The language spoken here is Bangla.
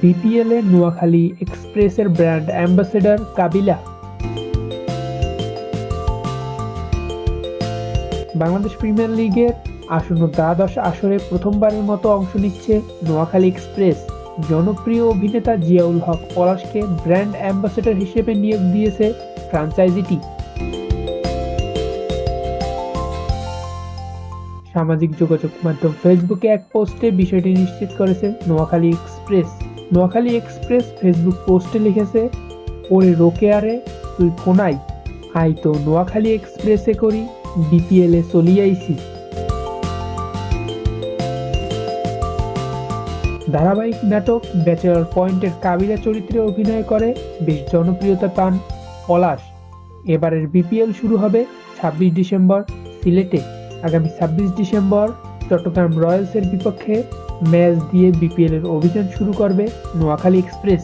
বিপিএলে নোয়াখালী এক্সপ্রেসের ব্র্যান্ড অ্যাম্বাসেডর কাবিলা। বাংলাদেশ প্রিমিয়ার লিগের আসন্ন দ্বাদশ আসরে প্রথমবারের মতো অংশ নিচ্ছে নোয়াখালী এক্সপ্রেস। জনপ্রিয় অভিনেতা জিয়াউল হক পলাশকে ব্র্যান্ড অ্যাম্বাসেডর হিসেবে নিয়োগ দিয়েছে ফ্র্যাঞ্চাইজিটি। সামাজিক যোগাযোগ মাধ্যম ফেসবুকে এক পোস্টে বিষয়টি নিশ্চিত করেছে Noakhali express. Noakhali express Facebook পোস্টে লিখেছে, ওরে রোকেয়ারে তুই কোনাই আই তো নোয়াখালী এক্সপ্রেসে করি বিপিএলে চলি আইছি। ধারাবাহিক নাটক ব্যাচেলর পয়েন্টের কাবিলা চরিত্রে অভিনয় করে বেশ জনপ্রিয়তা পান পলাশ। এবারের বিপিএল শুরু হবে ২৬ ডিসেম্বর সিলেটে। আগামী ২৬ ডিসেম্বর চট্টগ্রাম রয়্যালসের বিপক্ষে ম্যাচ দিয়ে বিপিএল এর অভিযান শুরু করবে নোয়াখালী এক্সপ্রেস।